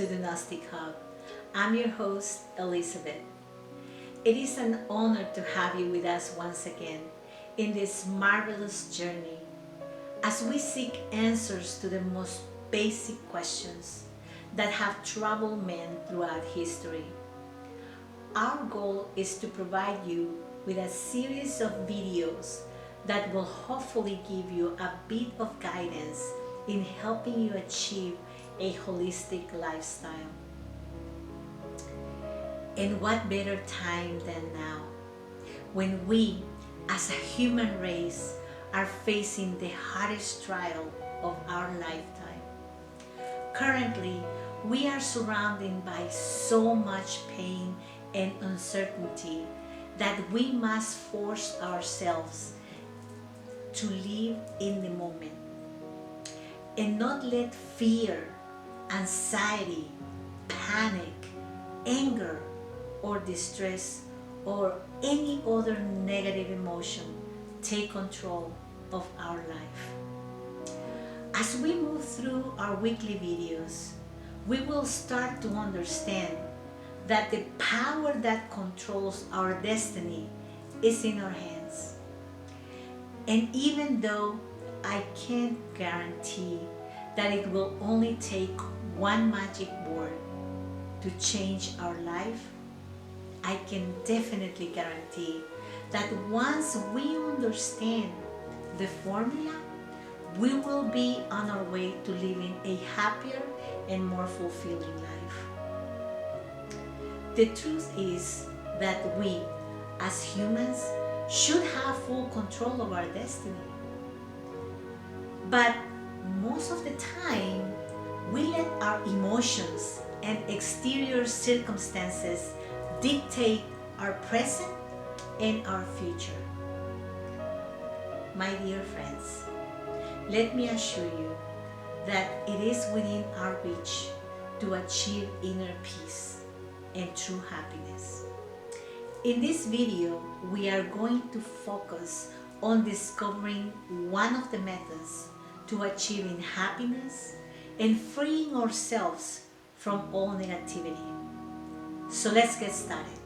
to the Gnostic Hub. I'm your host, Elizabeth. It is an honor to have you with us once again in this marvelous journey as we seek answers to the most basic questions that have troubled men throughout history. Our goal is to provide you with a series of videos that will hopefully give you a bit of guidance in helping you achieve a holistic lifestyle. And what better time than now, when we as a human race are facing the hardest trial of our lifetime. Currently, we are surrounded by so much pain and uncertainty that we must force ourselves to live in the moment and not let fear, anxiety, panic, anger, or distress or any other negative emotion take control of our life. As we move through our weekly videos, we will start to understand that the power that controls our destiny is in our hands. And even though I can't guarantee that it will only take one magic word to change our life, I can definitely guarantee that once we understand the formula, we will be on our way to living a happier and more fulfilling life. The truth is that we, as humans, should have full control of our destiny. But most of the time, we let our emotions and exterior circumstances dictate our present and our future. My dear friends, let me assure you that it is within our reach to achieve inner peace and true happiness. In this video, we are going to focus on discovering one of the methods to achieving happiness and freeing ourselves from all negativity. So let's get started.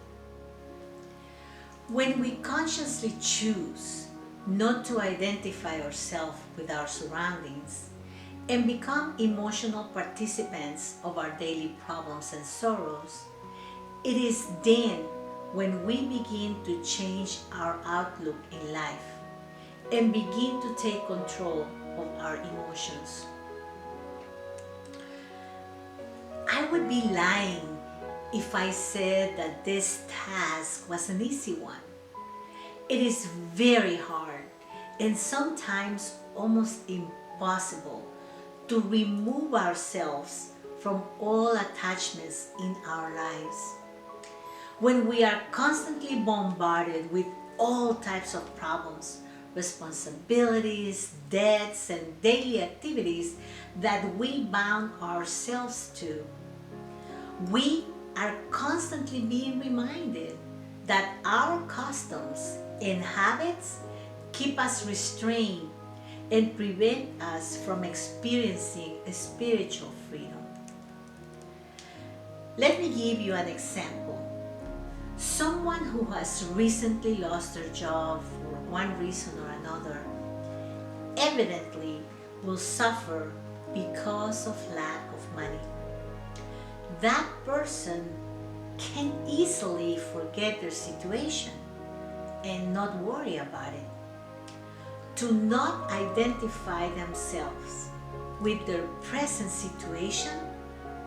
When we consciously choose not to identify ourselves with our surroundings and become emotional participants of our daily problems and sorrows, it is then when we begin to change our outlook in life and begin to take control of our emotions. I would be lying if I said that this task was an easy one. It is very hard and sometimes almost impossible to remove ourselves from all attachments in our lives. When we are constantly bombarded with all types of problems, responsibilities, debts, and daily activities that we bound ourselves to, we are constantly being reminded that our customs and habits keep us restrained and prevent us from experiencing spiritual freedom. Let me give you an example. Someone who has recently lost their job for one reason or another evidently will suffer because of lack of money. That person can easily forget their situation and not worry about it. To not identify themselves with their present situation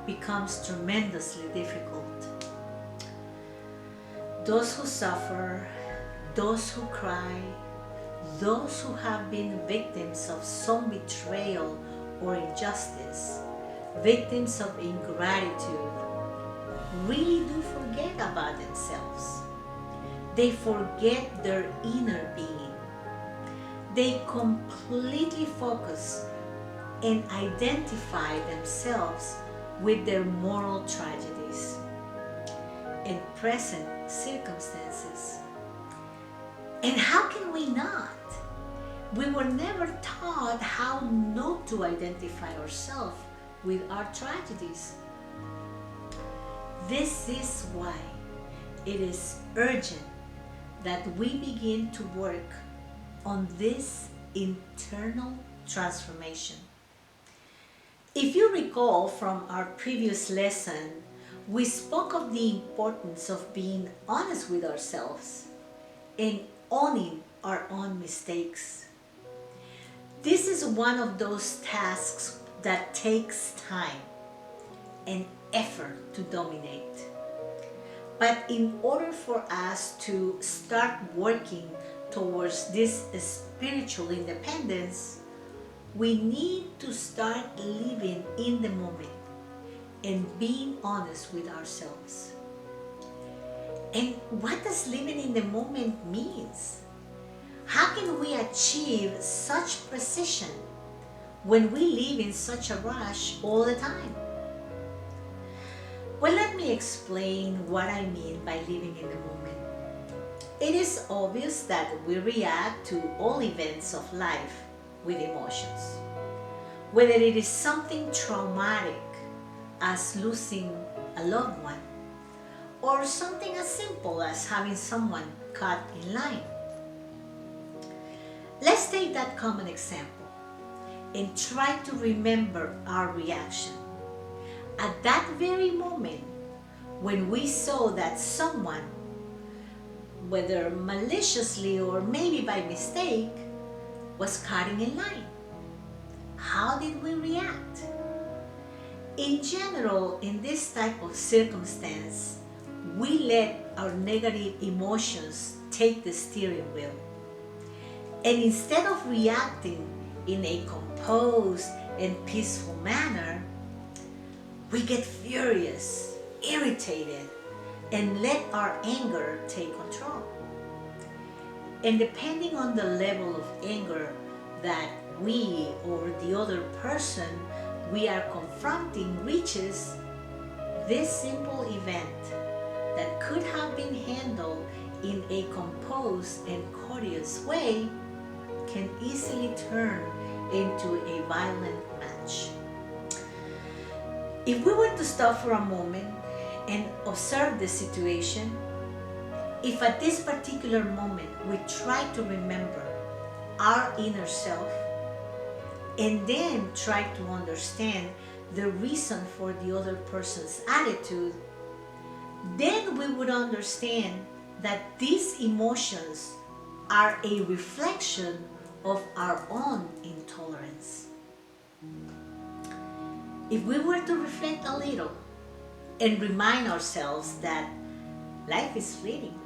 becomes tremendously difficult. Those who suffer, those who cry, those who have been victims of some betrayal or injustice, victims of ingratitude, really do forget about themselves. They forget their inner being. They completely focus and identify themselves with their moral tragedies and present circumstances. And how can we not? We were never taught how not to identify ourselves with our tragedies. This is why it is urgent that we begin to work on this internal transformation. If you recall from our previous lesson, we spoke of the importance of being honest with ourselves and owning our own mistakes. This is one of those tasks that takes time and effort to dominate. But in order for us to start working towards this spiritual independence, we need to start living in the moment and being honest with ourselves. And what does living in the moment means? How can we achieve such precision when we live in such a rush all the time? Well, let me explain what I mean by living in the moment. It is obvious that we react to all events of life with emotions. Whether it is something traumatic as losing a loved one, or something as simple as having someone cut in line. Let's take that common example and try to remember our reaction. At that very moment, when we saw that someone, whether maliciously or maybe by mistake, was cutting in line, how did we react? In general, in this type of circumstance, we let our negative emotions take the steering wheel. And instead of reacting in a composed and peaceful manner, we get furious, irritated, and let our anger take control. And depending on the level of anger that we or the other person we are confronting reaches, this simple event that could have been handled in a composed and courteous way can easily turn into a violent match. If we were to stop for a moment and observe the situation, if at this particular moment we try to remember our inner self and then try to understand the reason for the other person's attitude, then we would understand that these emotions are a reflection of our own intolerance. If we were to reflect a little and remind ourselves that life is fleeting,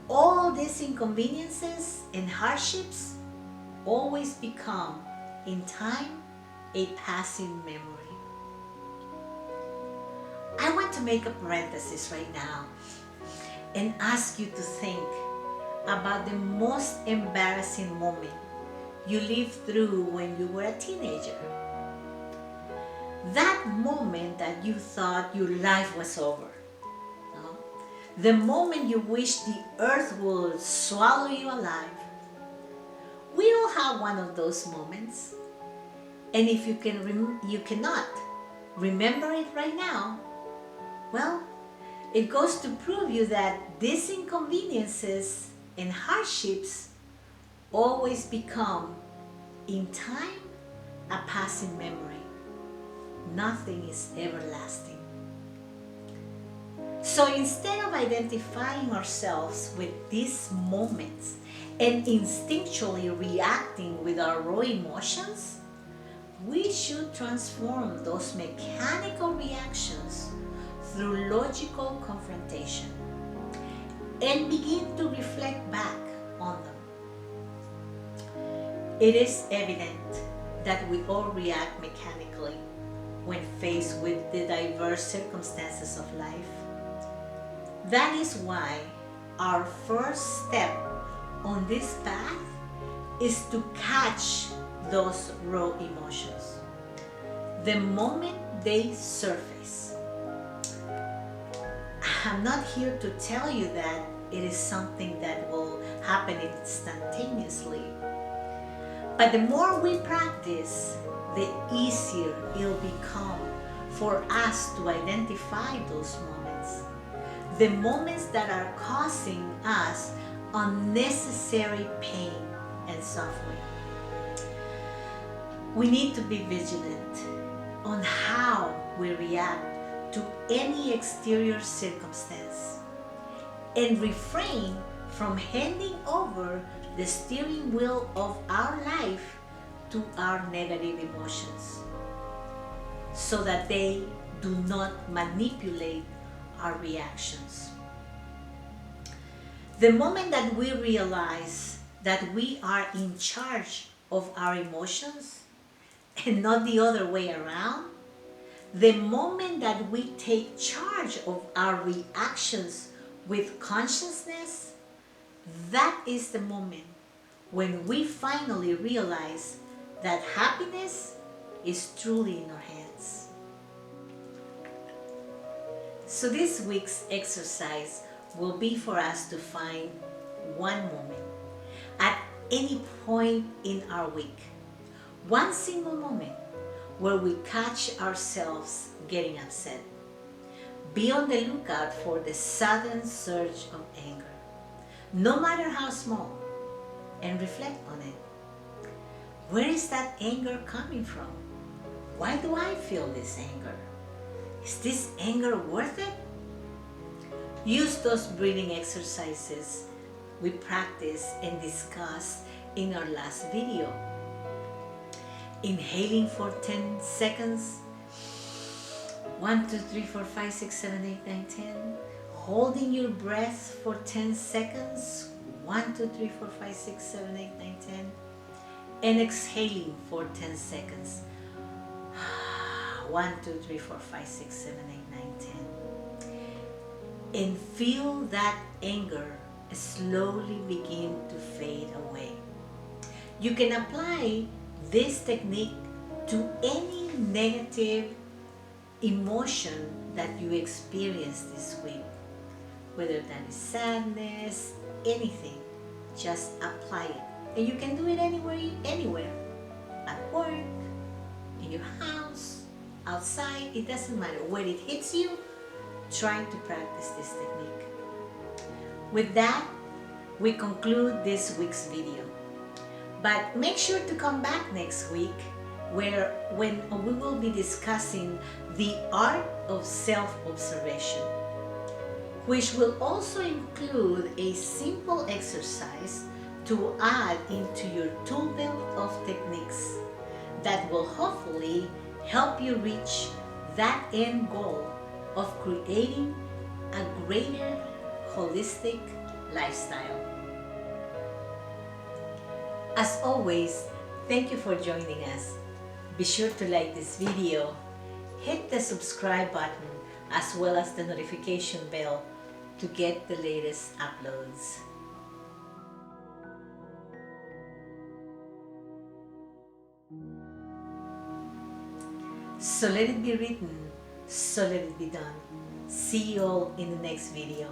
all these inconveniences and hardships always become, in time, a passing memory. I want to make a parenthesis right now and ask you to think about the most embarrassing moment you lived through when you were a teenager. That moment that you thought your life was over. No? The moment you wish the earth would swallow you alive. We all have one of those moments. And if you cannot remember it right now, well, it goes to prove you that these inconveniences and hardships always become, in time, a passing memory. Nothing is everlasting. So instead of identifying ourselves with these moments and instinctually reacting with our raw emotions, we should transform those mechanical reactions through logical confrontation and begin to reflect back on them. It is evident that we all react mechanically when faced with the diverse circumstances of life. That is why our first step on this path is to catch those raw emotions the moment they surface. I'm not here to tell you that it is something that will happen instantaneously, but the more we practice, the easier it'll become for us to identify those moments. The moments that are causing us unnecessary pain and suffering. We need to be vigilant on how we react to any exterior circumstance and refrain from handing over the steering wheel of our life to our negative emotions so that they do not manipulate our reactions. The moment that we realize that we are in charge of our emotions and not the other way around, the moment that we take charge of our reactions with consciousness, that is the moment when we finally realize that happiness is truly in our hands. So this week's exercise will be for us to find one moment at any point in our week, one single moment where we catch ourselves getting upset. Be on the lookout for the sudden surge of anger, no matter how small, and reflect on it. Where is that anger coming from? Why do I feel this anger? Is this anger worth it? Use those breathing exercises we practiced and discussed in our last video. Inhaling for 10 seconds. 1, 2, 3, 4, 5, 6, 7, 8, 9, 10. Holding your breath for 10 seconds. 1, 2, 3, 4, 5, 6, 7, 8, 9, 10. And exhaling for 10 seconds. 1, 2, 3, 4, 5, 6, 7, 8, 9, 10. And feel that anger slowly begin to fade away. You can apply this technique to any negative emotion that you experience this week, whether that is sadness, anything. Just apply it, and you can do it anywhere, at work, in your house, outside. It doesn't matter where it hits you. Try to practice this technique. With that, we conclude this week's video. But make sure to come back next week when we will be discussing the art of self-observation, which will also include a simple exercise to add into your tool belt of techniques that will hopefully help you reach that end goal of creating a greater holistic lifestyle. As always, thank you for joining us. Be sure to like this video, hit the subscribe button as well as the notification bell to get the latest uploads. So let it be written, so let it be done. See you all in the next video.